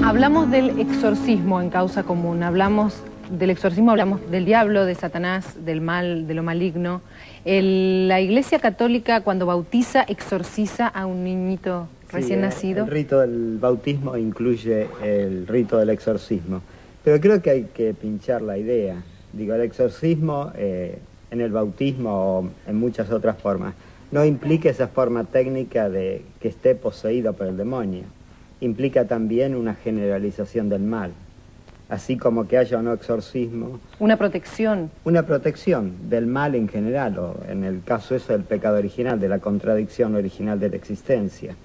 Hablamos del exorcismo en Causa Común, hablamos del exorcismo, hablamos del diablo, de Satanás, del mal, de lo maligno. La Iglesia Católica, cuando bautiza, exorciza a un niñito recién nacido. El rito del bautismo incluye el rito del exorcismo, pero creo que hay que pinchar la idea. Digo, el exorcismo en el bautismo o en muchas otras formas no implica esa forma técnica de que esté poseído por el demonio. Implica también una generalización del mal, así como que haya o no exorcismo. Una protección. Una protección del mal en general, o en el caso eso del pecado original, de la contradicción original de la existencia.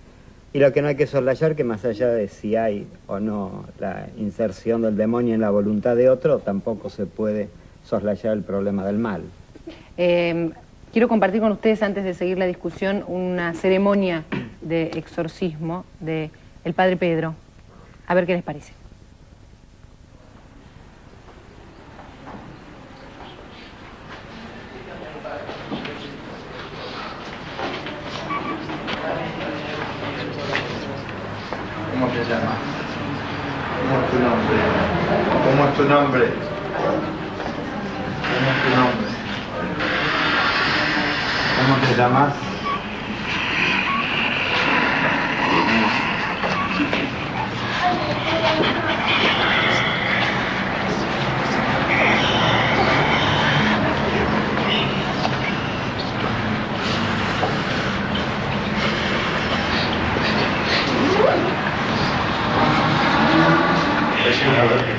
Y lo que no hay que soslayar, que más allá de si hay o no la inserción del demonio en la voluntad de otro, tampoco se puede soslayar el problema del mal. Quiero compartir con ustedes, antes de seguir la discusión, una ceremonia de exorcismo de el Padre Pedro. A ver qué les parece. ¿Cómo te llamas? ¿Cómo es tu nombre? ¿Cómo es tu nombre? ¿Cómo es tu nombre? ¿Cómo te llamas?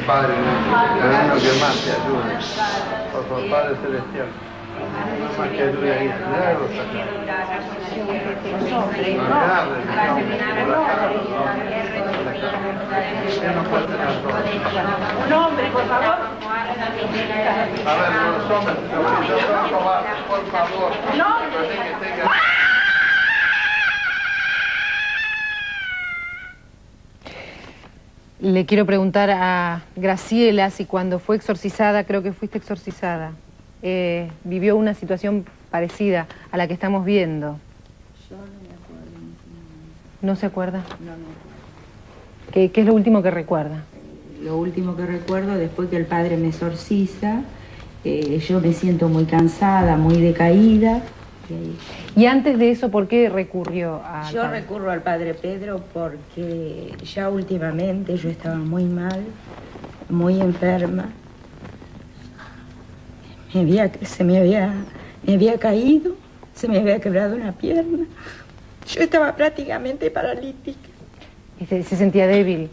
Padre, queremos que más te ayude. Por favor, Padre Celestial, más que ayude ahí. Un hombre, por favor. A ver, los hombres, por favor. No. Le quiero preguntar a Graciela si cuando fue exorcizada, creo que fuiste exorcizada, vivió una situación parecida a la que estamos viendo. Yo no me acuerdo. ¿No se acuerda? No me acuerdo. ¿Qué es lo último que recuerda? Lo último que recuerdo, después que el padre me exorciza, yo me siento muy cansada, muy decaída. Y antes de eso, ¿por qué recurrió a...? Yo recurro al Padre Pedro porque ya últimamente yo estaba muy mal, muy enferma. Me había caído, se me había quebrado una pierna. Yo estaba prácticamente paralítica. Se sentía débil.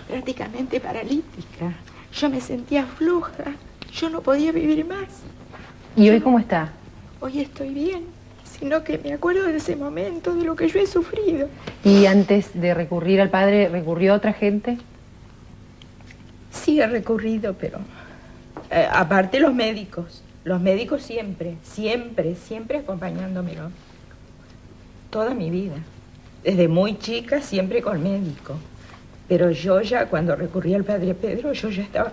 Prácticamente paralítica. Yo me sentía floja. Yo no podía vivir más. ¿Y hoy cómo está? Hoy estoy bien, sino que me acuerdo de ese momento, de lo que yo he sufrido. ¿Y antes de recurrir al padre, recurrió a otra gente? Sí he recurrido, pero... aparte los médicos siempre acompañándomelo. Toda mi vida. Desde muy chica, siempre con médico. Pero yo ya, cuando recurrí al Padre Pedro, yo ya estaba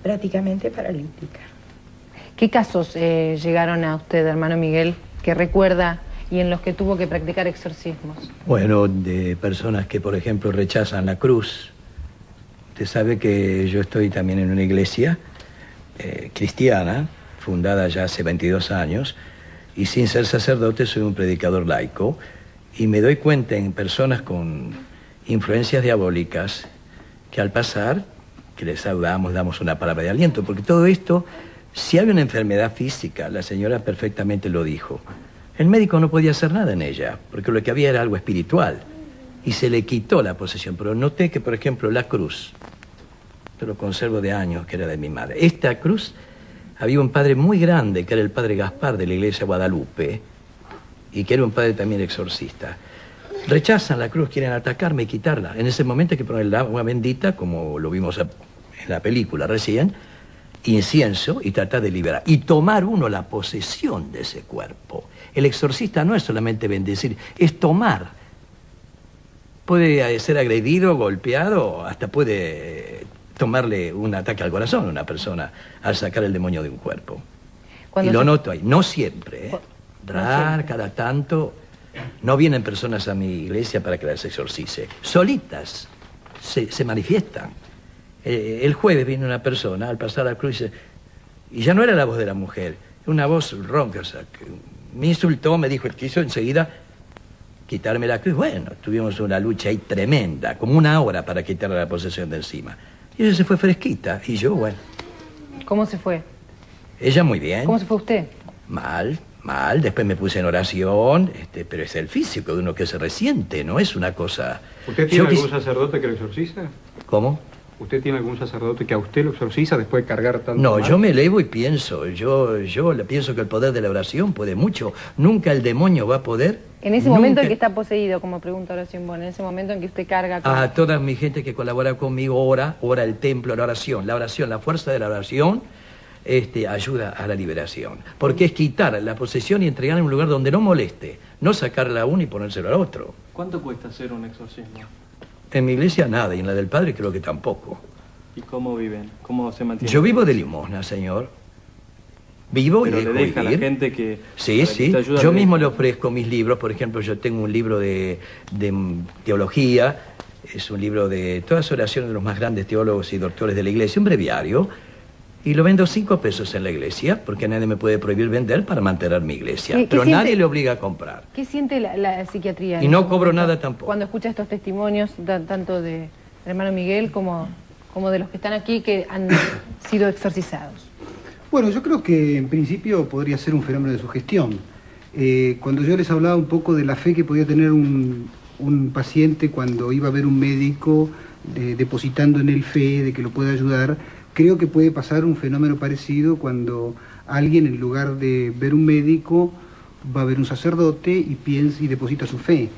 prácticamente paralítica. ¿Qué casos llegaron a usted, hermano Miguel, que recuerda y en los que tuvo que practicar exorcismos? Bueno, de personas que, por ejemplo, rechazan la cruz. Usted sabe que yo estoy también en una iglesia cristiana, fundada ya hace 22 años, y sin ser sacerdote soy un predicador laico, y me doy cuenta en personas con influencias diabólicas que al pasar, que les saludamos, damos una palabra de aliento, porque todo esto... Si hay una enfermedad física, la señora perfectamente lo dijo. El médico no podía hacer nada en ella, porque lo que había era algo espiritual. Y se le quitó la posesión. Pero noté que, por ejemplo, la cruz, yo lo conservo de años, que era de mi madre. Esta cruz, había un padre muy grande, que era el padre Gaspar de la iglesia Guadalupe, y que era un padre también exorcista. Rechazan la cruz, quieren atacarme y quitarla. En ese momento hay que poner el agua bendita, como lo vimos en la película recién, incienso y tratar de liberar y tomar uno la posesión de ese cuerpo. El exorcista no es solamente bendecir, es tomar. Puede ser agredido, golpeado, hasta puede tomarle un ataque al corazón a una persona al sacar el demonio de un cuerpo. Y lo noto ahí, no siempre, cada tanto. No vienen personas a mi iglesia para que las exorcice, solitas. se manifiestan. El jueves vino una persona al pasar la cruz y ya no era la voz de la mujer, una voz ronca, o sea, que me insultó, me dijo, quiso enseguida quitarme la cruz. Bueno, tuvimos una lucha ahí tremenda, como una hora para quitarle la posesión de encima. Y ella se fue fresquita, y yo, bueno. ¿Cómo se fue? Ella muy bien. ¿Cómo se fue usted? Mal, después me puse en oración, pero es el físico de uno que se resiente, no es una cosa... ¿Usted tiene algún sacerdote que lo exorciza? ¿Cómo? ¿Usted tiene algún sacerdote que a usted lo exorciza después de cargar tanto No, mal? yo me elevo y pienso, yo pienso que el poder de la oración puede mucho, nunca el demonio va a poder... En ese momento en que está poseído, como pregunta Horacio Imbón, en ese momento en que usted carga con... A toda mi gente que colabora conmigo, ora el templo, la oración, la fuerza de la oración, ayuda a la liberación. Porque es quitar la posesión y entregarla en un lugar donde no moleste, no sacarla a uno y ponérselo al otro. ¿Cuánto cuesta hacer un exorcismo? En mi iglesia nada, y en la del Padre creo que tampoco. ¿Y cómo viven? ¿Cómo se mantienen? Yo vivo de limosna, señor. Vivo Pero y dejo le deja a la vivir. gente que... Sí, sí. Yo mismo le ofrezco mis libros. Por ejemplo, yo tengo un libro de teología. Es un libro de todas las oraciones de los más grandes teólogos y doctores de la iglesia. Un breviario. Y lo vendo 5 pesos en la iglesia, porque nadie me puede prohibir vender para mantener mi iglesia. Pero nadie le obliga a comprar. ¿Qué siente la psiquiatría? Y no cobro nada tampoco. Cuando escucha estos testimonios, tanto del hermano Miguel como de los que están aquí, que han sido exorcizados. Bueno, yo creo que en principio podría ser un fenómeno de sugestión. Cuando yo les hablaba un poco de la fe que podía tener un paciente cuando iba a ver un médico, depositando en él fe de que lo puede ayudar, creo que puede pasar un fenómeno parecido cuando alguien, en lugar de ver un médico, va a ver un sacerdote y piensa y deposita su fe.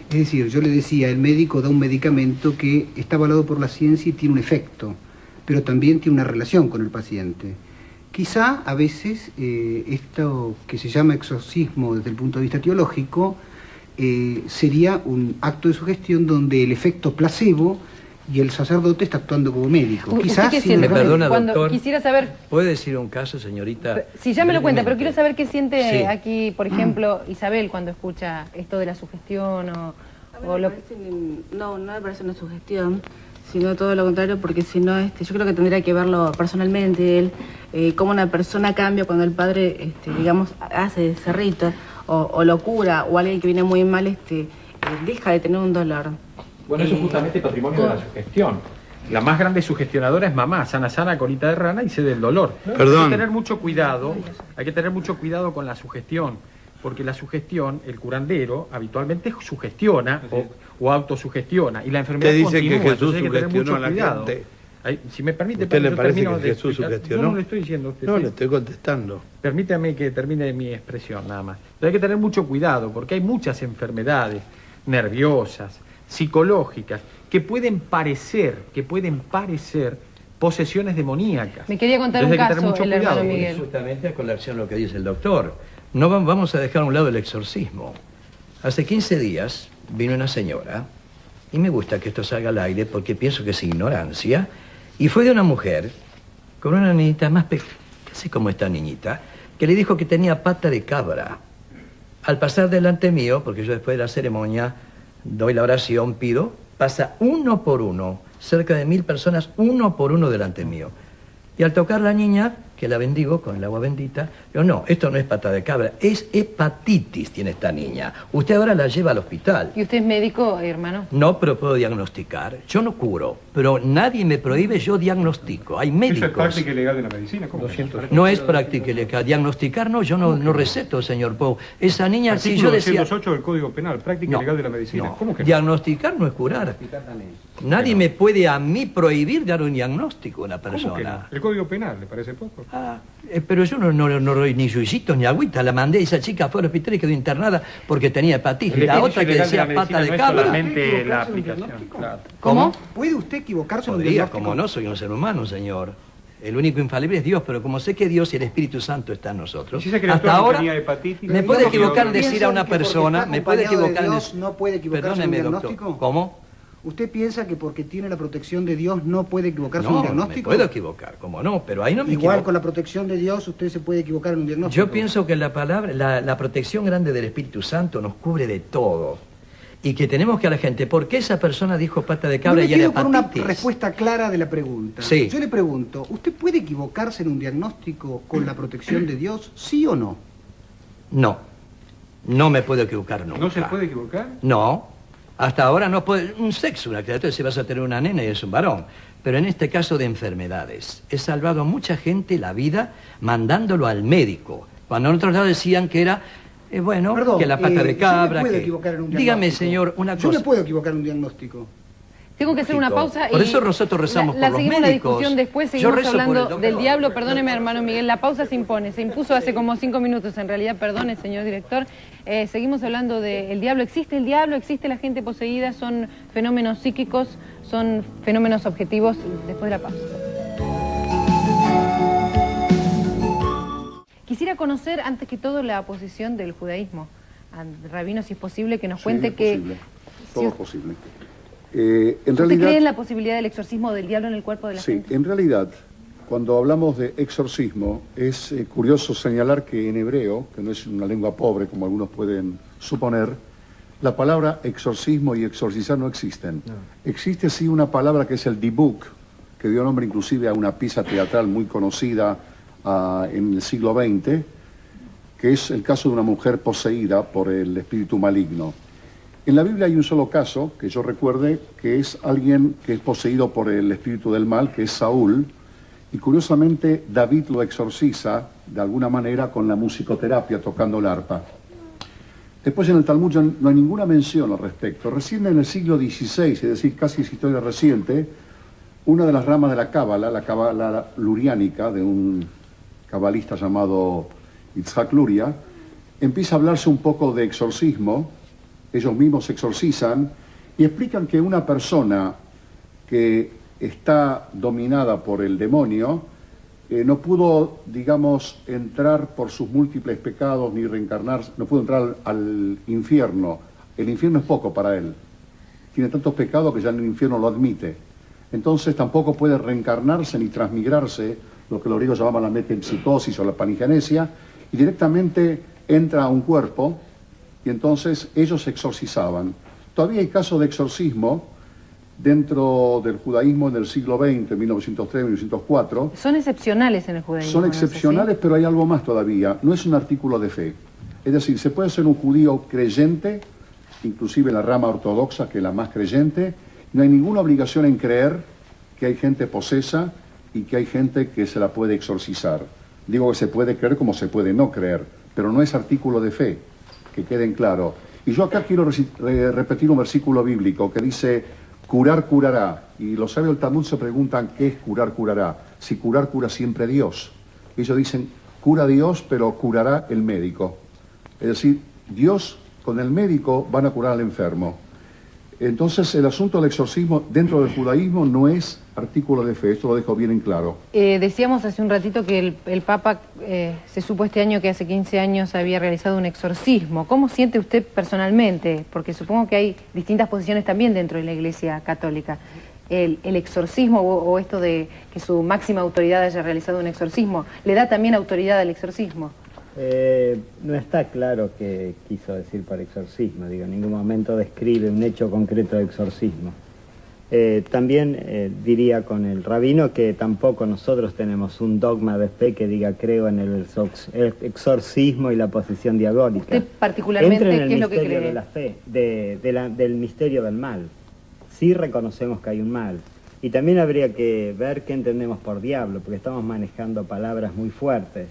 Es decir, yo le decía, el médico da un medicamento que está avalado por la ciencia y tiene un efecto, pero también tiene una relación con el paciente. Quizá a veces esto que se llama exorcismo desde el punto de vista teológico sería un acto de sugestión donde el efecto placebo y el sacerdote está actuando como médico. Quizás ¿Qué siente? Me perdona, doctor. Quisiera saber... ¿Puede decir un caso, señorita? Sí, ya me lo cuenta, pero quiero saber qué siente Sí. aquí, por ejemplo, Isabel, cuando escucha esto de la sugestión o lo... No me parece una sugestión, sino todo lo contrario, porque si no, yo creo que tendría que verlo personalmente, él, cómo una persona cambia cuando el padre, digamos, hace ese rito, o lo cura, o alguien que viene muy mal, deja de tener un dolor. Bueno, eso es justamente patrimonio de la sugestión. La más grande sugestionadora es mamá, sana, colita de rana y sede del dolor. Perdón. Hay que tener mucho cuidado con la sugestión, porque la sugestión, el curandero, habitualmente sugestiona o autosugestiona, y la enfermedad Usted dice continúa, que Jesús entonces hay que tener sugestionó mucho a la cuidado. gente. Si me permite, ¿Usted le yo parece termino que de Jesús explicar. sugestionó? No le estoy diciendo a usted. No, le estoy contestando. Permítame que termine mi expresión, nada más. Pero hay que tener mucho cuidado, porque hay muchas enfermedades nerviosas, psicológicas, que pueden parecer posesiones demoníacas. Me quería contar Entonces un hay que tener caso, mucho el hermano cuidado. Miguel. Justamente a colación lo que dice el doctor. No vamos a dejar a un lado el exorcismo. Hace 15 días vino una señora, y me gusta que esto salga al aire porque pienso que es ignorancia, y fue de una mujer con una niñita más pequeña, casi como esta niñita, que le dijo que tenía pata de cabra. Al pasar delante mío, porque yo después de la ceremonia doy la oración, pido, pasa uno por uno, cerca de 1000 personas, uno por uno delante mío. Y al tocar la niña, que la bendigo con el agua bendita, digo, no, esto no es pata de cabra, es hepatitis tiene esta niña. Usted ahora la lleva al hospital. ¿Y usted es médico, hermano? No, pero puedo diagnosticar. Yo no curo, pero nadie me prohíbe, yo diagnostico. Hay médicos. Eso es práctica ilegal de la medicina. ¿Cómo? No es práctica ilegal. Diagnosticar no, yo no receto, señor Pou. Esa niña, si yo decía... 208 del Código Penal, práctica ilegal de la medicina. No. ¿Cómo que no? Diagnosticar no es curar. Nadie me puede a mí prohibir dar un diagnóstico a una ¿Cómo que no? persona. El Código Penal, ¿le parece poco? Pero yo no doy ni suicitos ni agüita. La mandé, esa chica fue al hospital y quedó internada porque tenía hepatitis. La otra que decía pata de cabra. Solamente la aplicación. Claro. ¿Cómo? ¿Puede usted equivocarse en un Podría, diagnóstico? como no, soy un ser humano, señor. El único infalible es Dios, pero como sé que Dios y el Espíritu Santo están en nosotros, Si dice que el hasta doctor no ahora tenía hepatitis, me puede Digamos que equivocar usted decir a una piensa que porque persona, está me puede acompañado de equivocar Dios, no puede equivocarse en un Perdóneme, doctor. diagnóstico. ¿Cómo? ¿Usted piensa que porque tiene la protección de Dios no puede equivocarse en un No, me diagnóstico? puedo equivocar, como no, pero ahí no me Igual equivoco. con la protección de Dios usted se puede equivocar en un diagnóstico. Yo pienso que la palabra, la protección grande del Espíritu Santo nos cubre de todo. y que tenemos que a la gente, ¿por qué esa persona dijo pata de cabra y era hepatitis? Por una respuesta clara de la pregunta. Sí. Yo le pregunto, ¿usted puede equivocarse en un diagnóstico con la protección de Dios, sí o no? No, no me puedo equivocar nunca. ¿No se puede equivocar? No, hasta ahora no puede... Un sexo, una criatura, si vas a tener una nena y es un varón. Pero en este caso de enfermedades, he salvado a mucha gente la vida mandándolo al médico. Cuando en otros lados decían que era... bueno, Perdón, que la pata de cabra, yo me puedo que... equivocar en un Dígame, diagnóstico. señor, una cosa. Yo me puedo equivocar en un diagnóstico. Tengo que hacer una pausa y... Por eso nosotros rezamos por los seguimos médicos. La discusión después, Yo seguimos rezo por el hablando doctor. del diablo. Perdóneme, hermano Miguel, la pausa se impone. Se impuso hace como 5 minutos, en realidad, perdone, señor director. Seguimos hablando del diablo. ¿Existe el diablo? ¿Existe la gente poseída? ¿Son fenómenos psíquicos? ¿Son fenómenos objetivos? Después de la pausa. Quisiera conocer, antes que todo, la posición del judaísmo. Rabino, si es posible, que nos cuente que... Posible. Todo es posible. ¿Usted cree en la posibilidad del exorcismo del diablo en el cuerpo de la gente? Sí, en realidad, cuando hablamos de exorcismo, es curioso señalar que en hebreo, que no es una lengua pobre como algunos pueden suponer, la palabra exorcismo y exorcizar no existen. No. Existe sí una palabra que es el dibuk, que dio nombre inclusive a una pieza teatral muy conocida en el siglo XX, que es el caso de una mujer poseída por el espíritu maligno. En la Biblia hay un solo caso, que yo recuerde, que es alguien que es poseído por el espíritu del mal, que es Saúl, y curiosamente David lo exorciza de alguna manera con la musicoterapia, tocando el arpa. Después en el Talmud ya no hay ninguna mención al respecto. Recién en el siglo XVI, es decir, casi es historia reciente, una de las ramas de la cábala luriánica, de un cabalista llamado Yitzhak Luria, empieza a hablarse un poco de exorcismo. Ellos mismos se exorcizan y explican que una persona que está dominada por el demonio no pudo, digamos, entrar por sus múltiples pecados ni reencarnarse, no pudo entrar al infierno. El infierno es poco para él. Tiene tantos pecados que ya en el infierno lo admite. Entonces tampoco puede reencarnarse ni transmigrarse, lo que los griegos llamaban la metempsicosis o la panigenesia, y directamente entra a un cuerpo. Y entonces ellos se exorcizaban. Todavía hay casos de exorcismo dentro del judaísmo del siglo XX, 1903, 1904. Son excepcionales en el judaísmo. Son excepcionales, pero hay algo más todavía. No es un artículo de fe. Es decir, se puede ser un judío creyente, inclusive la rama ortodoxa, que es la más creyente. No hay ninguna obligación en creer que hay gente posesa y que hay gente que se la puede exorcizar. Digo que se puede creer como se puede no creer, pero no es artículo de fe. Que queden claro. Y yo acá quiero repetir un versículo bíblico que dice, curar curará. Y los sabios del Talmud se preguntan, ¿qué es curar curará? Si curar cura siempre Dios. Ellos dicen, cura Dios, pero curará el médico. Es decir, Dios con el médico van a curar al enfermo. Entonces el asunto del exorcismo dentro del judaísmo no es artículo de fe, esto lo dejo bien en claro. Decíamos hace un ratito que el Papa se supo este año que hace 15 años había realizado un exorcismo. ¿Cómo siente usted personalmente? Porque supongo que hay distintas posiciones también dentro de la Iglesia Católica. El exorcismo o esto de que su máxima autoridad haya realizado un exorcismo, ¿le da también autoridad al exorcismo? No está claro qué quiso decir por exorcismo, digo, en ningún momento describe un hecho concreto de exorcismo. También diría con el rabino que tampoco nosotros tenemos un dogma de fe que diga creo en el exorcismo y la posesión diabólica. ¿Usted particularmente qué es lo que cree? Entra en el misterio de la fe, del misterio del mal. Sí reconocemos que hay un mal. Y también habría que ver qué entendemos por diablo, porque estamos manejando palabras muy fuertes.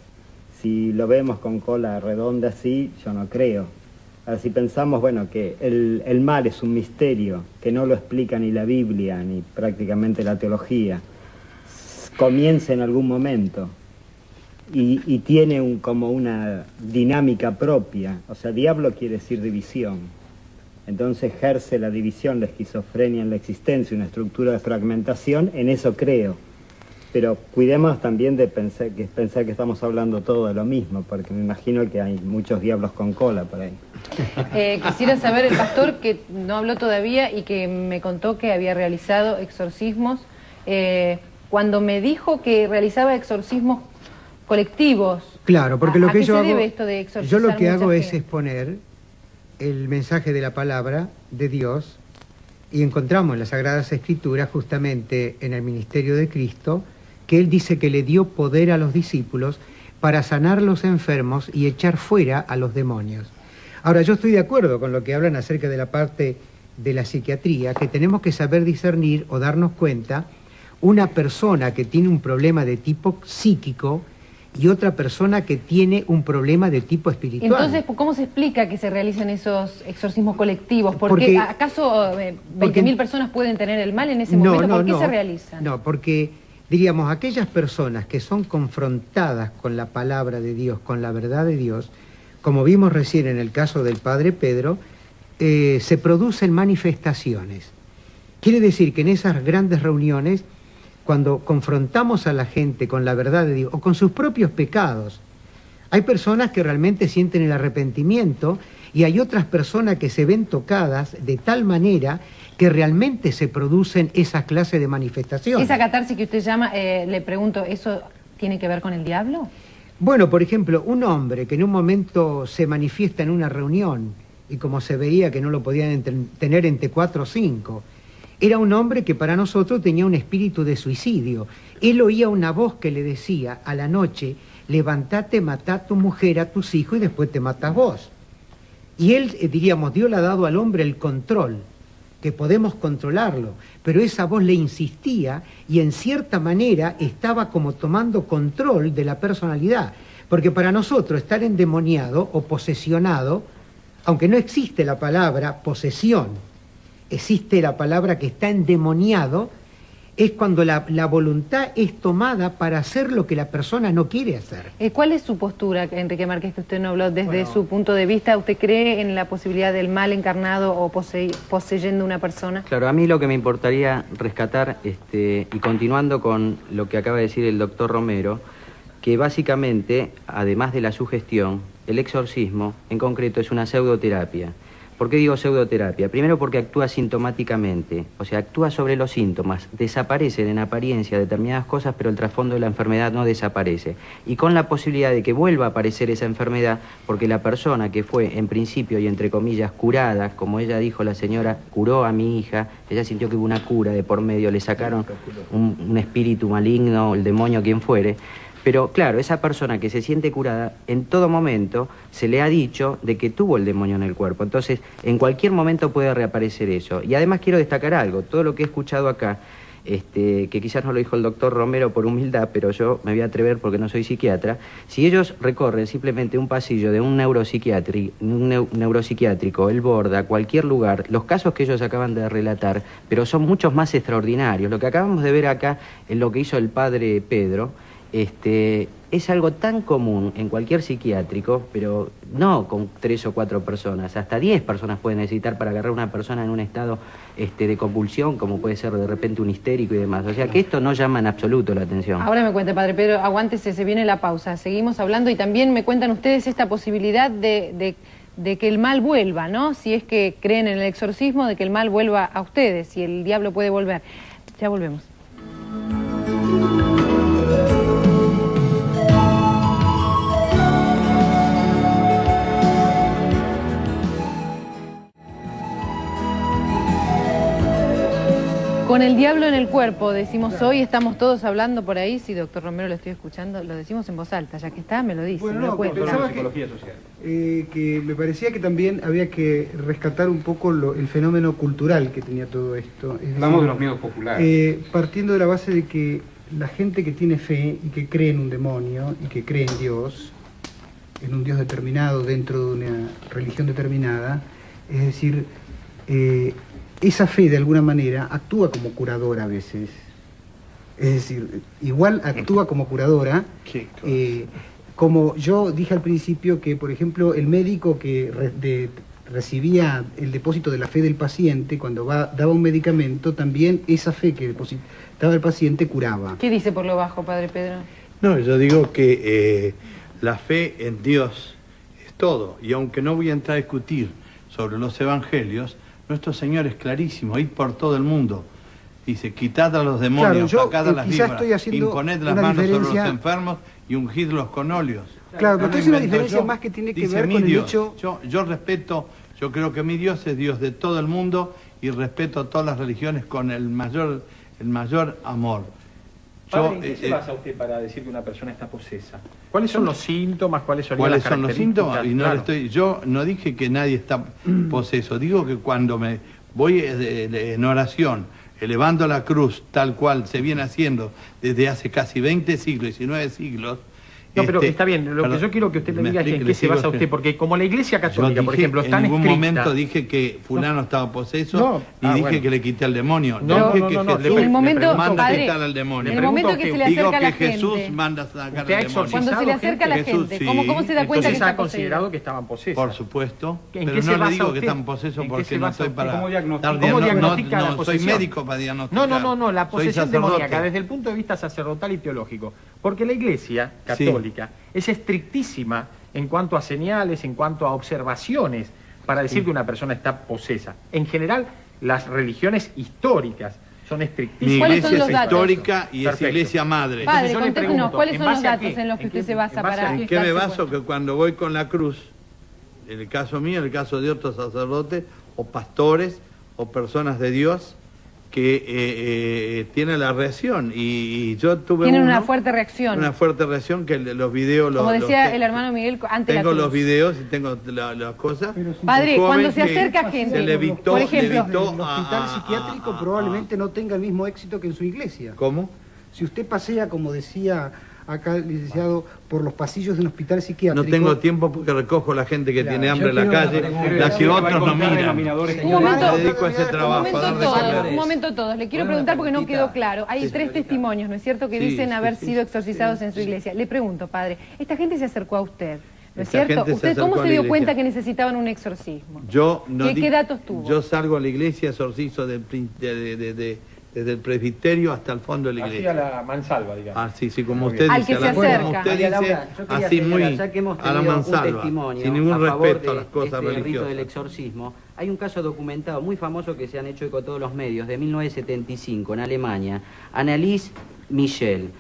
Si lo vemos con cola redonda así, yo no creo. Ahora, si pensamos, bueno, que el mal es un misterio, que no lo explica ni la Biblia, ni prácticamente la teología, comienza en algún momento y tiene como una dinámica propia. O sea, diablo quiere decir división. Entonces ejerce la división, la esquizofrenia en la existencia, una estructura de fragmentación, en eso creo. Pero cuidemos también de pensar que estamos hablando todo de lo mismo, porque me imagino que hay muchos diablos con cola por ahí. Quisiera saber, el pastor que no habló todavía y que me contó que había realizado exorcismos, cuando me dijo que realizaba exorcismos colectivos. Claro, porque lo que yo hago, esto de yo lo que hago es gente? exponer el mensaje de la palabra de Dios y encontramos en las Sagradas Escrituras, justamente en el ministerio de Cristo, que Él dice que le dio poder a los discípulos para sanar los enfermos y echar fuera a los demonios. Ahora, yo estoy de acuerdo con lo que hablan acerca de la parte de la psiquiatría, que tenemos que saber discernir o darnos cuenta una persona que tiene un problema de tipo psíquico y otra persona que tiene un problema de tipo espiritual. Entonces, ¿cómo se explica que se realicen esos exorcismos colectivos? Porque ¿acaso 20.000 personas pueden tener el mal en ese momento? ¿Por qué se realizan? No, porque, diríamos, aquellas personas que son confrontadas con la palabra de Dios, con la verdad de Dios, como vimos recién en el caso del Padre Pedro, se producen manifestaciones. Quiere decir que en esas grandes reuniones, cuando confrontamos a la gente con la verdad de Dios o con sus propios pecados, hay personas que realmente sienten el arrepentimiento y hay otras personas que se ven tocadas de tal manera que realmente se producen esas clases de manifestaciones. Esa catarsis que usted llama, le pregunto, ¿eso tiene que ver con el diablo? Bueno, por ejemplo, un hombre que en un momento se manifiesta en una reunión y como se veía que no lo podían tener entre 4 o 5, era un hombre que para nosotros tenía un espíritu de suicidio. Él oía una voz que le decía a la noche: levantate, matá a tu mujer, a tus hijos y después te matas vos. Y él, diríamos, Dios le ha dado al hombre el control, que podemos controlarlo, pero esa voz le insistía y en cierta manera estaba como tomando control de la personalidad. Porque para nosotros estar endemoniado o posesionado, aunque no existe la palabra posesión, existe la palabra que está endemoniado, es cuando la voluntad es tomada para hacer lo que la persona no quiere hacer. ¿Cuál es su postura, Enrique Márquez, que usted no habló desde su punto de vista? ¿Usted cree en la posibilidad del mal encarnado o poseyendo una persona? Claro, a mí lo que me importaría rescatar, y continuando con lo que acaba de decir el doctor Romero, que básicamente, además de la sugestión, el exorcismo en concreto es una pseudoterapia. ¿Por qué digo pseudoterapia? Primero porque actúa sintomáticamente, o sea, actúa sobre los síntomas, desaparecen en apariencia determinadas cosas, pero el trasfondo de la enfermedad no desaparece. Y con la posibilidad de que vuelva a aparecer esa enfermedad, porque la persona que fue en principio y entre comillas curada, como ella dijo, la señora curó a mi hija, ella sintió que hubo una cura de por medio, le sacaron un espíritu maligno, el demonio, quien fuere. Pero claro, esa persona que se siente curada, en todo momento se le ha dicho de que tuvo el demonio en el cuerpo. Entonces, en cualquier momento puede reaparecer eso. Y además quiero destacar algo, todo lo que he escuchado acá, que quizás no lo dijo el doctor Romero por humildad, pero yo me voy a atrever porque no soy psiquiatra. Si ellos recorren simplemente un pasillo de un neuropsiquiátrico, el Borda, cualquier lugar, los casos que ellos acaban de relatar, pero son muchos más extraordinarios. Lo que acabamos de ver acá en lo que hizo el padre Pedro, es algo tan común en cualquier psiquiátrico, pero no con 3 o 4 personas, hasta 10 personas pueden necesitar para agarrar a una persona en un estado de convulsión, como puede ser de repente un histérico y demás. O sea que esto no llama en absoluto la atención. Ahora me cuenta, padre Pedro, aguántese, se viene la pausa, seguimos hablando y también me cuentan ustedes esta posibilidad de que el mal vuelva, ¿no? Si es que creen en el exorcismo, de que el mal vuelva a ustedes, si el diablo puede volver. Ya volvemos. Con el diablo en el cuerpo, decimos hoy, estamos todos hablando por ahí, si doctor Romero lo estoy escuchando, lo decimos en voz alta, ya que está, me lo dice. Bueno, me lo cuenta. pensaba que me parecía que también había que rescatar un poco el fenómeno cultural que tenía todo esto. Hablamos de los miedos populares. Partiendo de la base de que la gente que tiene fe y que cree en un demonio y que cree en Dios, en un Dios determinado dentro de una religión determinada, es decir, esa fe de alguna manera actúa como curadora a veces. Es decir, igual actúa como curadora, como yo dije al principio que, por ejemplo, el médico que recibía el depósito de la fe del paciente, cuando daba un medicamento, también esa fe que depositaba el paciente curaba. ¿Qué dice por lo bajo, padre Pedro? No, yo digo que la fe en Dios es todo, y aunque no voy a entrar a discutir sobre los evangelios, nuestro Señor es clarísimo, id por todo el mundo. Dice, quitad a los demonios, sacad a las víboras, imponed las manos sobre los enfermos y ungidlos con óleos. Claro, pero esto es una diferencia más que tiene que ver con el hecho... Yo respeto Yo creo que mi Dios es Dios de todo el mundo y respeto a todas las religiones con el mayor amor. Padre, ¿en qué se basa usted para decir que una persona está posesa? ¿Cuáles son los síntomas? ¿Cuáles son las características? ¿Cuáles son los síntomas? Y no claro. yo no dije que nadie está poseso, digo que cuando me voy en oración, elevando la cruz tal cual se viene haciendo desde hace casi 20 siglos, 19 siglos. No, pero está bien, lo que yo quiero que usted me diga es en qué se basa usted, porque como la Iglesia Católica, por ejemplo, está en ningún estricta... momento dije que fulano estaba poseso, ni dije bueno. que le quité al demonio. No, dije que Jesús en el momento, manda padre, quitar al demonio. en el momento que se le acerca a la gente, Jesús manda sacar al demonio. Cuando se le acerca a la gente, sí. ¿cómo se da cuenta que Entonces está ha considerado que estaban posesas. Por supuesto, ¿En pero qué se no le basa digo que usted? están posesos porque no estoy para ¿Cómo dar diagnostica la no soy posesión? médico para diagnosticar. No, la posesión Soy sacerdote. demoníaca desde el punto de vista sacerdotal y teológico. Porque la Iglesia Católica es estrictísima en cuanto a señales, en cuanto a observaciones, para decir que una persona está posesa. En general, las religiones históricas son estrictísimas. Mi iglesia es histórica y es iglesia madre. Padre, contéstenos, ¿cuáles son los datos en los que usted se basa para... ¿En qué me baso? Que cuando voy con la cruz, en el caso mío, en el caso de otros sacerdotes, o pastores, o personas de Dios, que tienen la reacción. Y yo tuve Tienen una fuerte reacción. Una fuerte reacción que los videos... Como decía el hermano Miguel, ante la cruz. Tengo los videos y tengo las cosas. Padre, cuando se acerca gente, se le evitó, por ejemplo, el hospital psiquiátrico probablemente no tenga el mismo éxito que en su iglesia. ¿Cómo? Si usted pasea, como decía acá el licenciado, por los pasillos de un hospital psiquiátrico... No tengo tiempo porque recojo la gente que tiene hambre en la calle, la que otros no miran. Me dedico a ese trabajo. Un momento todos. Le quiero preguntar porque no quedó claro. Hay 3 testimonios, ¿no es cierto?, que dicen haber sido exorcizados en su iglesia. Le pregunto, padre, esta gente se acercó a usted, ¿no es cierto? ¿Usted cómo se dio cuenta que necesitaban un exorcismo? ¿Qué datos tuvo? Yo salgo a la iglesia, exorcizo desde el presbiterio hasta el fondo de la iglesia. Así a la mansalva, digamos. Ah, sí, como usted al dice. Que se acerca. Como usted dice, así muy ya que hemos a la tenido un mansalva, testimonio sin ningún a favor respeto a de las cosas este rito religiosas. del exorcismo, hay un caso documentado muy famoso que se han hecho eco todos los medios, de 1975, en Alemania. Anneliese Michel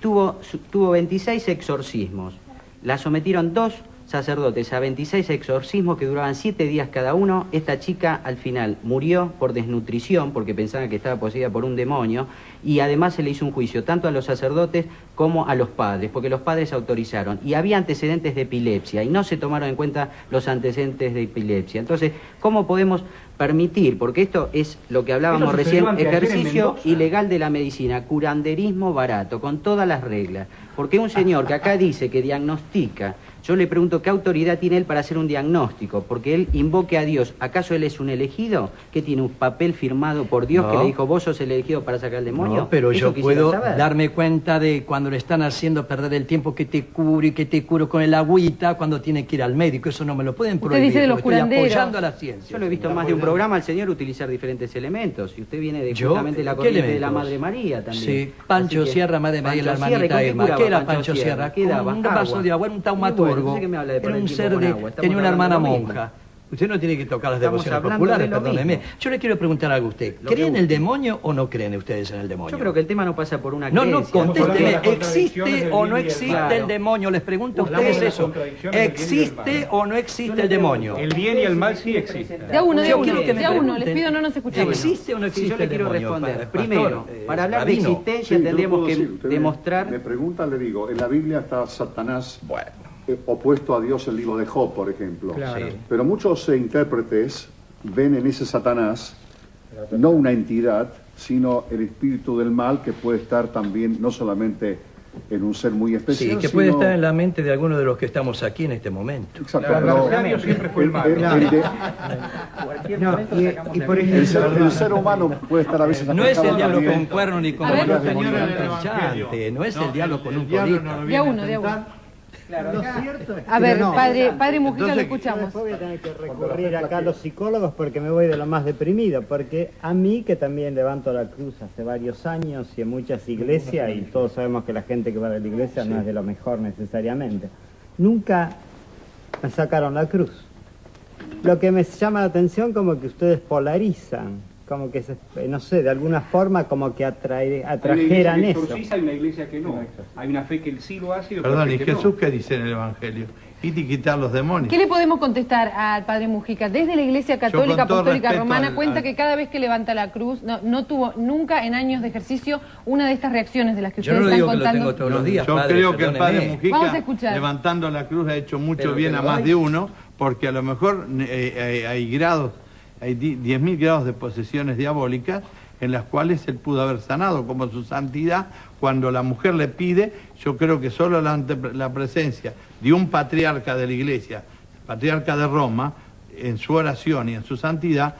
tuvo 26 exorcismos. La sometieron 2 sacerdotes a 26 exorcismos que duraban 7 días cada uno. Esta chica al final murió por desnutrición porque pensaban que estaba poseída por un demonio, y además se le hizo un juicio tanto a los sacerdotes como a los padres, porque los padres autorizaron, y había antecedentes de epilepsia y no se tomaron en cuenta los antecedentes de epilepsia. Entonces, ¿cómo podemos permitir? Porque esto es lo que hablábamos recién, ejercicio ilegal de la medicina, curanderismo barato, con todas las reglas. Porque un señor que acá dice que diagnostica, yo le pregunto qué autoridad tiene él para hacer un diagnóstico, porque él invoque a Dios. ¿Acaso él es un elegido? ¿Que tiene un papel firmado por Dios que le dijo, vos sos el elegido para sacar el demonio? No, pero yo puedo saber. darme cuenta de cuando le están haciendo perder el tiempo, que te curo y que te curo con el agüita cuando tiene que ir al médico. Eso no me lo pueden prohibir. Dice de los estoy curanderos. apoyando a la ciencia. Yo lo he visto en más de un programa al señor utilizar diferentes elementos. Y usted viene de justamente la ¿qué corriente de la elementos? Madre María también. Sí, Pancho Sierra, Madre María, la hermanita Irma. ¿Qué era Pancho Sierra? ¿Qué daba? Un vaso de agua, era un taumaturgo. Era un ser de... Tenía una hermana monja. Usted no tiene que tocar las devociones populares, perdóneme. Yo le quiero preguntar algo a usted. ¿Cree en el demonio o no creen ustedes en el demonio? Yo creo que el tema no pasa por una No, creencia. contésteme. ¿Existe o no existe el demonio? Les pregunto a ustedes eso. ¿Existe o no existe el demonio? El bien y el mal sí existen. De a uno, les pido, no nos escuchamos. ¿Existe o no existe yo le el quiero demonio? responder. Pastor, Primero, para hablar de existencia tendríamos que demostrar... Me pregunta, le digo, en la Biblia está Satanás opuesto a Dios en el libro de Job, por ejemplo. Claro. Pero muchos intérpretes ven en ese Satanás no una entidad, sino el espíritu del mal que puede estar también no solamente en un ser muy especial, sí, que puede estar en la mente de alguno de los que estamos aquí en este momento. Exacto. Claro, siempre fue el mal. El ser humano puede estar a veces... No es el diablo con cuerno ni con un pinchante, no es el diablo con un colito. De a uno. Claro, cierto es a ver, no. padre Mujica, lo escuchamos. Después voy a tener que recurrir acá a los psicólogos porque me voy de lo más deprimido, porque a mí, que también levanto la cruz hace varios años y en muchas iglesias, y todos sabemos que la gente que va de la iglesia no es de lo mejor necesariamente, nunca me sacaron la cruz. Lo que me llama la atención como que ustedes polarizan como que, no sé, de alguna forma como que atrajeran eso. Hay una iglesia que no. Hay una fe que él sí lo hace y otra Perdón, fe ¿y que Jesús no. qué dice en el Evangelio? Y quitar los demonios. ¿Qué le podemos contestar al padre Mujica? Desde la Iglesia Católica Apostólica Romana cuenta que cada vez que levanta la cruz no tuvo nunca en años de ejercicio una de estas reacciones de las que ustedes están contando. Yo no digo que lo tengo todos los días, Yo padre, creo que el padre Mujica levantando la cruz ha hecho mucho Pero bien a más de uno, porque a lo mejor hay 10.000 grados de posesiones diabólicas en las cuales él pudo haber sanado, como su santidad, cuando la mujer le pide. Yo creo que solo la presencia de un patriarca de la Iglesia, el patriarca de Roma, en su oración y en su santidad,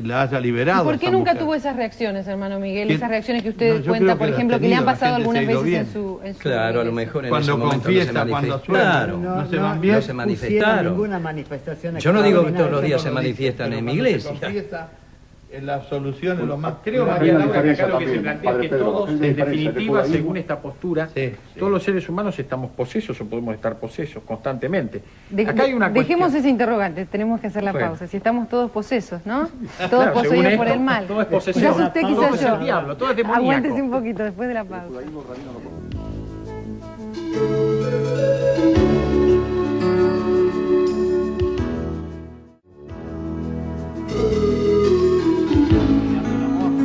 la haya liberado. ¿Y por qué nunca mujer tuvo esas reacciones, hermano Miguel? ¿Quién? Esas reacciones que usted Yo cuenta, creo por que ejemplo, las que le han tenido, pasado la gente algunas se ha ido veces bien. en su Claro, a lo mejor en cuando ese momento confiesa, no se cuando manifestaron. no se van bien. No se manifestaron. Ninguna manifestación. Yo no digo que todos los días se manifiestan en mi iglesia. En la solución es lo más... Creo, María Laura, que acá lo que se plantea es que todos, en definitiva, según esta postura, todos los seres humanos estamos posesos o podemos estar posesos constantemente. Acá hay una Dejemos cuestión. ese interrogante, tenemos que hacer la Bueno. pausa. Si estamos todos posesos, ¿no? Todos Claro, poseídos según por esto, el mal. todo es posesión. Quizás usted, Todo quizás es yo. el diablo, todo es demoníaco. Aguántese un poquito después de la pausa.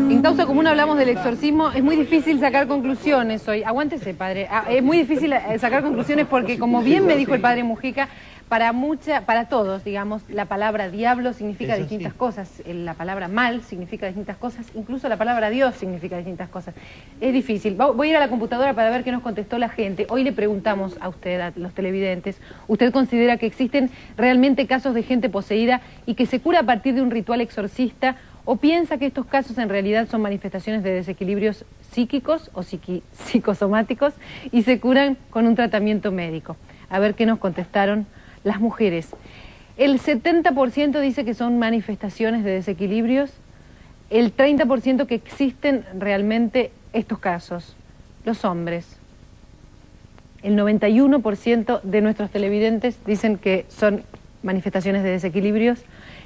En Causa Común hablamos del exorcismo. Es muy difícil sacar conclusiones hoy. Aguántese, padre. Es muy difícil sacar conclusiones porque, como bien me dijo el padre Mujica, para todos, digamos, la palabra diablo significa distintas cosas, la palabra mal significa distintas cosas, incluso la palabra Dios significa distintas cosas. Es difícil. Voy a ir a la computadora para ver qué nos contestó la gente. Hoy le preguntamos a usted, a los televidentes, ¿usted considera que existen realmente casos de gente poseída y que se cura a partir de un ritual exorcista, o piensa que estos casos en realidad son manifestaciones de desequilibrios psíquicos o psicosomáticos y se curan con un tratamiento médico? A ver qué nos contestaron las mujeres. El 70% dice que son manifestaciones de desequilibrios, el 30% que existen realmente estos casos. Los hombres. El 91% de nuestros televidentes dicen que son manifestaciones de desequilibrios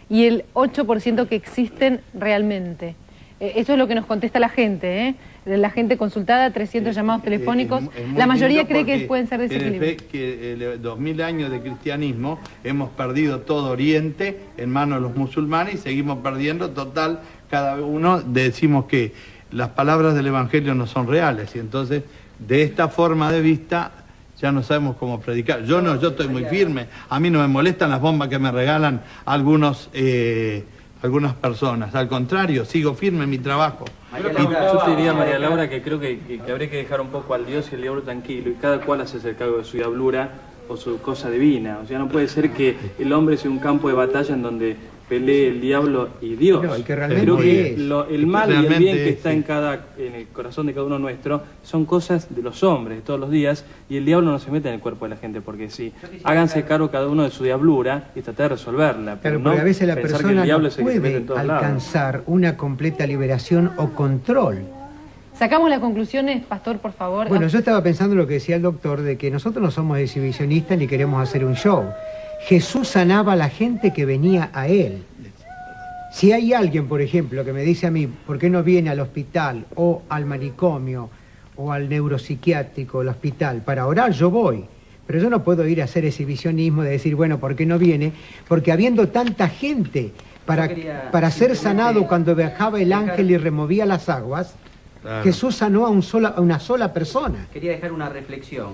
y el 8% que existen realmente. Esto es lo que nos contesta la gente, ¿eh? La gente consultada, 300 llamados telefónicos. La mayoría cree que pueden ser desequilibrios. Que 2000 años de cristianismo hemos perdido todo Oriente en manos de los musulmanes y seguimos perdiendo. Total, cada uno decimos que las palabras del Evangelio no son reales y entonces de esta forma de vista ya no sabemos cómo predicar. Yo estoy muy firme. A mí no me molestan las bombas que me regalan algunas personas. Al contrario, sigo firme en mi trabajo. Yo te diría, María Laura, que creo que habría que dejar un poco al Dios y al diablo tranquilo, y cada cual hace el cargo de su diablura o su cosa divina. O sea, no puede ser que el hombre sea un campo de batalla en donde pelee el diablo y Dios. No, y que creo que el mal y el bien que está sí. en el corazón de cada uno nuestro son cosas de los hombres de todos los días, y el diablo no se mete en el cuerpo de la gente porque sí. Háganse cargo cada uno de su diablura y tratar de resolverla. Pero no porque a veces la pensar que persona el diablo no es el que se mete puede en todos lados. alcanzar una completa liberación o control. Sacamos las conclusiones, pastor, por favor. Bueno, yo estaba pensando lo que decía el doctor, de que nosotros no somos exhibicionistas ni queremos hacer un show. Jesús sanaba a la gente que venía a él. Si hay alguien, por ejemplo, que me dice a mí, ¿por qué no viene al hospital o al manicomio o al neuropsiquiátrico, al hospital, para orar? Yo voy. Pero yo no puedo ir a hacer exhibicionismo de decir, bueno, ¿por qué no viene? Porque habiendo tanta gente para ser sanado cuando bajaba el ángel y removía las aguas, claro, Jesús sanó a una sola persona. Quería dejar una reflexión,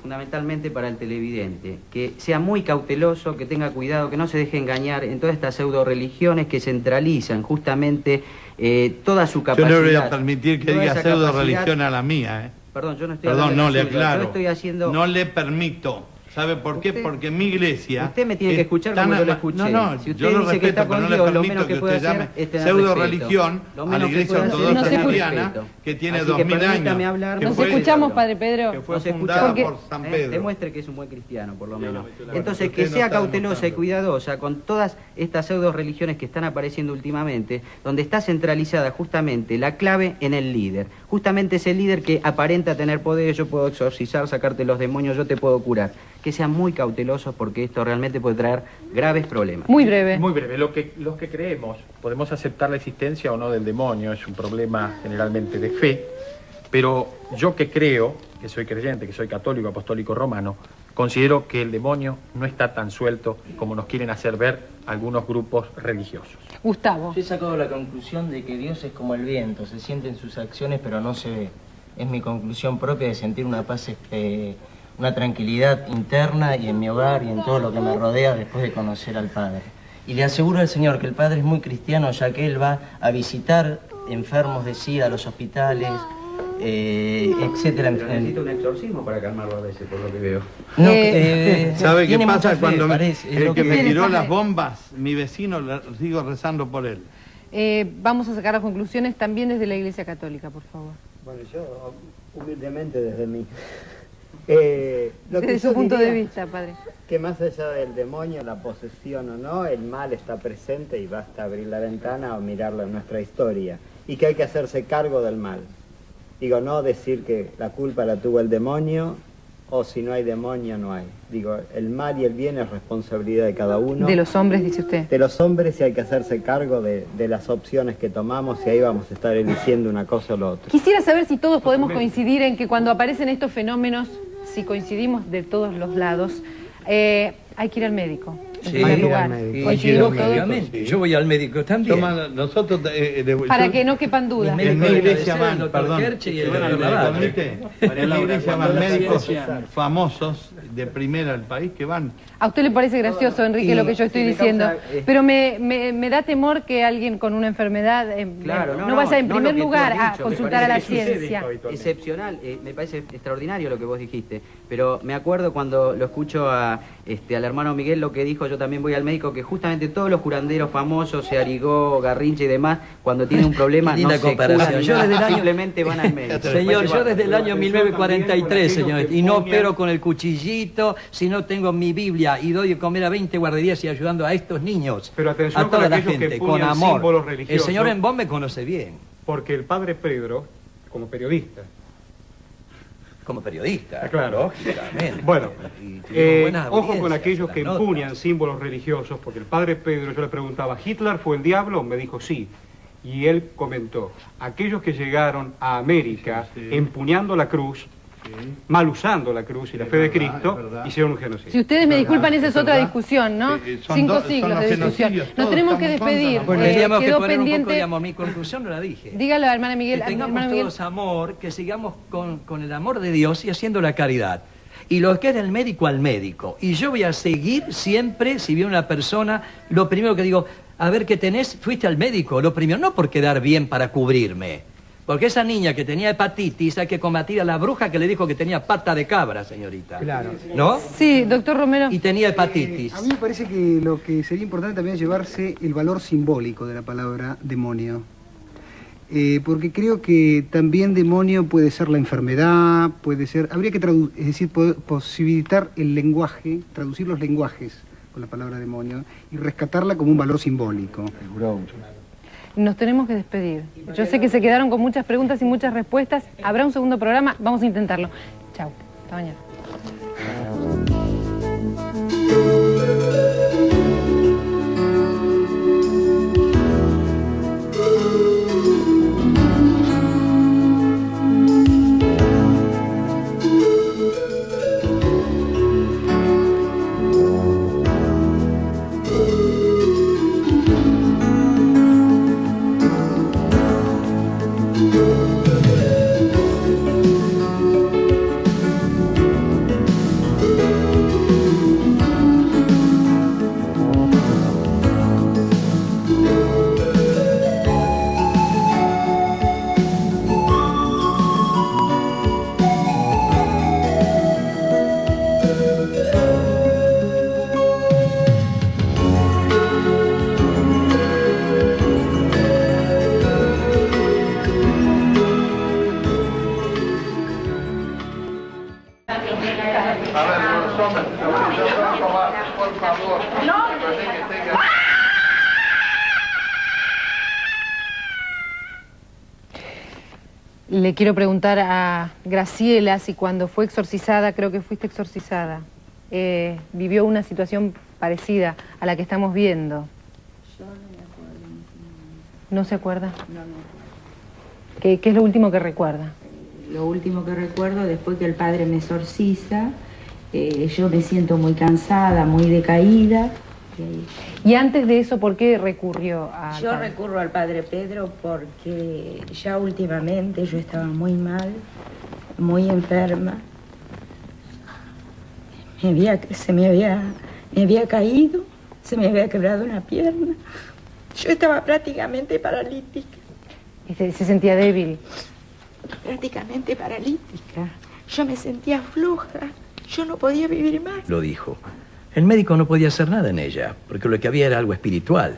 fundamentalmente para el televidente, que sea muy cauteloso, que tenga cuidado, que no se deje engañar en todas estas pseudo religiones que centralizan justamente toda su capacidad. Yo no voy a permitir que diga pseudo religión a la mía, ¿eh? Perdón, yo no estoy Perdón, no, le suya. aclaro. Yo estoy haciendo... No le permito. ¿Sabe por qué? Porque mi iglesia... Usted me tiene que escuchar como yo lo escuché. No, si usted yo lo dice respeto, que está pero con no Dios, le lo permito menos que que puede usted hacer llame es tener pseudo respeto. religión Lo a menos la que iglesia puede hacer ortodoxa es tener cristiana, respeto. que tiene Así que 2000 permítame años. hablar. Que Nos fue- escuchamos, padre Pedro. Que fue Nos fundada escuchamos. por San Pedro. Demuestre que es un buen cristiano, por lo menos. Bueno, Entonces, que usted no sea está cautelosa y demostrando. cuidadosa con todas estas pseudo religiones que están apareciendo últimamente, donde está centralizada justamente la clave en el líder. Justamente ese líder que aparenta tener poder, yo puedo exorcizar, sacarte los demonios, yo te puedo curar. que sean muy cautelosos porque esto realmente puede traer graves problemas. Muy breve. Muy breve. Los que creemos, podemos aceptar la existencia o no del demonio, es un problema generalmente de fe, pero yo que creo, que soy creyente, que soy católico, apostólico romano, considero que el demonio no está tan suelto como nos quieren hacer ver algunos grupos religiosos. Gustavo. Yo he sacado la conclusión de que Dios es como el viento, se siente en sus acciones pero no se ve. Es mi conclusión propia de sentir una paz, una tranquilidad interna y en mi hogar y en todo lo que me rodea después de conocer al Padre. Y le aseguro al Señor que el Padre es muy cristiano, ya que Él va a visitar enfermos de SIDA a los hospitales, etcétera. Necesita un exorcismo para calmarlo a veces, por lo que veo. No, ¿sabe qué pasa cuando el que me tiró las bombas, mi vecino, sigo rezando por él? Vamos a sacar las conclusiones también desde la Iglesia Católica, por favor. Bueno, yo humildemente desde mí. Desde su punto de vista, padre. Que más allá del demonio, la posesión o no, el mal está presente y basta abrir la ventana o mirarlo en nuestra historia. Y que hay que hacerse cargo del mal. Digo, no decir que la culpa la tuvo el demonio o si no hay demonio no hay. Digo, el mal y el bien es responsabilidad de cada uno. De los hombres, dice usted. De los hombres, y hay que hacerse cargo de las opciones que tomamos y ahí vamos a estar eligiendo una cosa o la otra. Quisiera saber si todos podemos coincidir en que cuando aparecen estos fenómenos, si coincidimos de todos los lados, hay que ir al médico. En primer lugar. Lógicamente, yo voy al médico también. Nosotros, para que no quepan dudas. En mi iglesia van, perdón, en mi iglesia van médicos famosos de primera del país que van. A usted le parece gracioso, Enrique, lo que yo estoy diciendo, pero me da temor que alguien con una enfermedad no vaya en primer lugar a consultar a la ciencia. Excepcional, me parece extraordinario lo que vos dijiste, pero me acuerdo cuando lo escucho al hermano Miguel lo que dijo, yo también voy al médico, que justamente todos los curanderos famosos, Arigó, Garrincha y demás, cuando tienen un problema no se curan, simplemente van al médico. Señor, yo desde el año 1943, señor, y no opero con el cuchillito, si no tengo mi Biblia y doy de comer a 20 guarderías y ayudando a estos niños, pero atención a toda con la aquellos gente, que con empuñan amor. símbolos religiosos. El señor Embón me conoce bien. Porque el padre Pedro, como periodista, claro. Bueno, ojo con aquellos que empuñan símbolos religiosos, porque el padre Pedro, yo le preguntaba, ¿Hitler fue el diablo? Me dijo sí. Y él comentó, aquellos que llegaron a América empuñando la cruz, mal usando la cruz y la fe de Cristo, hicieron un genocidio. Si ustedes me disculpan, esa es otra discusión, ¿no? 5 siglos de discusión. Nos tenemos que despedir. Teníamos que quedó poner pendiente. un poco de amor. Mi conclusión no la dije. Dígalo, hermana Miguel. Que tengamos todos amor, que sigamos con el amor de Dios y haciendo la caridad. Y lo que es del médico al médico. Y yo voy a seguir siempre, si viene una persona, lo primero que digo, a ver qué tenés, fuiste al médico, lo primero, no por quedar bien para cubrirme. Porque esa niña que tenía hepatitis hay que combatir a la bruja que le dijo que tenía pata de cabra, señorita. Claro. ¿No? Sí, doctor Romero. Y tenía hepatitis. A mí me parece que lo que sería importante también es llevarse el valor simbólico de la palabra demonio. Porque creo que también demonio puede ser la enfermedad, puede ser... Habría que posibilitar el lenguaje, traducir los lenguajes con la palabra demonio y rescatarla como un valor simbólico. Nos tenemos que despedir. Yo sé que se quedaron con muchas preguntas y muchas respuestas. Habrá un segundo programa, vamos a intentarlo. Chau, hasta mañana. Le quiero preguntar a Graciela si cuando fue exorcizada, creo que fuiste exorcizada, vivió una situación parecida a la que estamos viendo. Yo no me acuerdo. ¿No se acuerda? No. ¿Qué es lo último que recuerda? Lo último que recuerdo, después que el padre me exorciza, yo me siento muy cansada, muy decaída. Y antes de eso, ¿por qué recurrió a...? Yo recurro al padre Pedro porque ya últimamente yo estaba muy mal, muy enferma. Me había caído, se me había quebrado una pierna. Yo estaba prácticamente paralítica. ¿Y se sentía débil? Prácticamente paralítica. Yo me sentía floja. Yo no podía vivir más. Lo dijo. El médico no podía hacer nada en ella, porque lo que había era algo espiritual.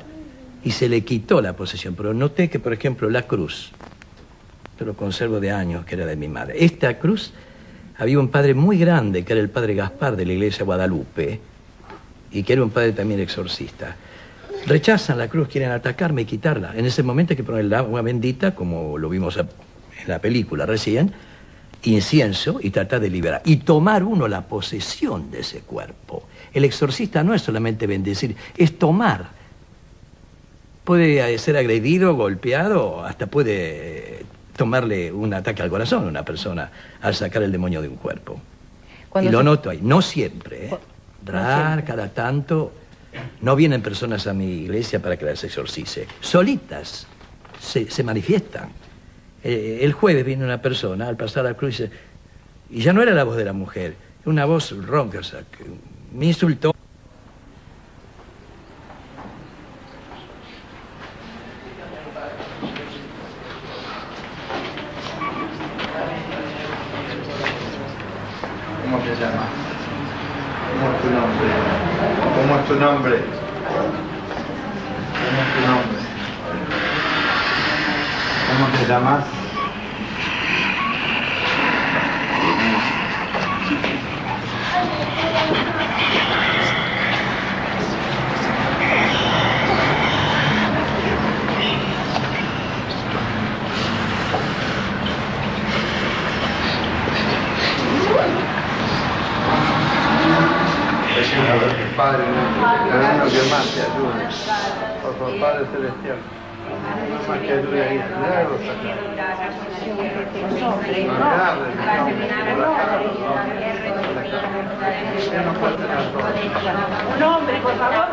Y se le quitó la posesión. Pero noté que, por ejemplo, la cruz, yo lo conservo de años, que era de mi madre. Esta cruz, había un padre muy grande, que era el padre Gaspar de la iglesia de Guadalupe, y que era un padre también exorcista. Rechazan la cruz, quieren atacarme y quitarla. En ese momento hay que poner el agua bendita, como lo vimos en la película recién, incienso y tratar de liberar. Y tomar uno la posesión de ese cuerpo. El exorcista no es solamente bendecir, es tomar. Puede ser agredido, golpeado, hasta puede tomarle un ataque al corazón a una persona al sacar el demonio de un cuerpo. Y lo noto ahí, no siempre, ¿eh? Cada tanto. No vienen personas a mi iglesia para que las exorcice. Solitas se manifiestan. El jueves vino una persona al pasar la cruz y ya no era la voz de la mujer, una voz ronca, o sea, que me insultó. ¿Cómo te llamas? ¿Cómo es tu nombre? ¿Cómo es tu nombre? ¿Cómo es tu nombre? ¿Cómo te llamas? Padre nuestro, que más te ayude. Por favor, Padre Celestial, más que ayude ahí. Un hombre, por favor.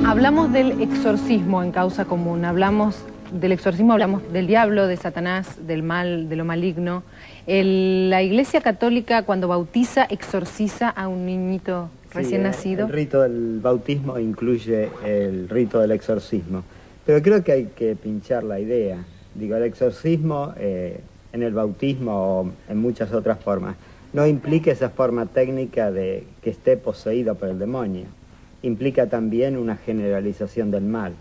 Hablamos del exorcismo en Causa Común, hablamos del diablo, de Satanás, del mal, de lo maligno. La Iglesia Católica, cuando bautiza, exorciza a un niñito recién nacido. El rito del bautismo incluye el rito del exorcismo, pero creo que hay que pinchar la idea. Digo, el exorcismo en el bautismo o en muchas otras formas no implica esa forma técnica de que esté poseído por el demonio. Implica también una generalización del mal.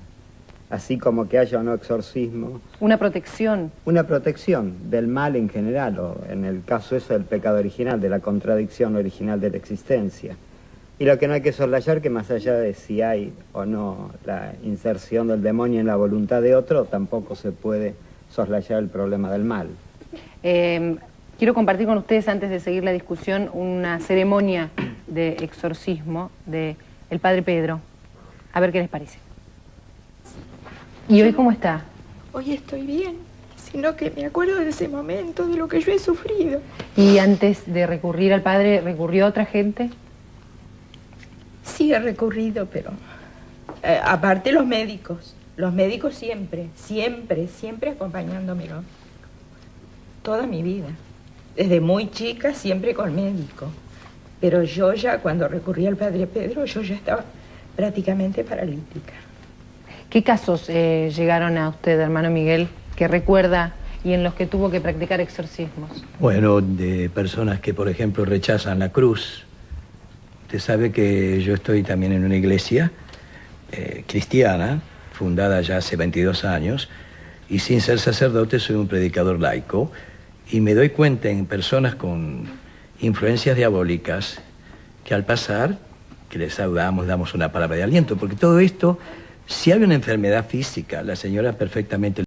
Así como que haya o no exorcismo. Una protección. Una protección del mal en general, o en el caso eso del pecado original, de la contradicción original de la existencia. Y lo que no hay que soslayar, que más allá de si hay o no la inserción del demonio en la voluntad de otro, tampoco se puede soslayar el problema del mal. Quiero compartir con ustedes, antes de seguir la discusión, una ceremonia de exorcismo del Padre Pedro. A ver qué les parece. ¿Y hoy cómo está? Hoy estoy bien, sino que me acuerdo de ese momento, de lo que yo he sufrido. ¿Y antes de recurrir al Padre, recurrió a otra gente? Sí, he recurrido, pero aparte los médicos siempre acompañándome, ¿no? Toda mi vida, desde muy chica siempre con médico. Pero yo ya cuando recurrí al Padre Pedro, yo ya estaba prácticamente paralítica. ¿Qué casos llegaron a usted, hermano Miguel, que recuerda y en los que tuvo que practicar exorcismos? Bueno, de personas que, por ejemplo, rechazan la cruz. Usted sabe que yo estoy también en una iglesia cristiana, fundada ya hace 22 años, y sin ser sacerdote soy un predicador laico, y me doy cuenta en personas con influencias diabólicas que al pasar, que les saludamos, damos una palabra de aliento, porque todo esto, si hay una enfermedad física, la señora perfectamente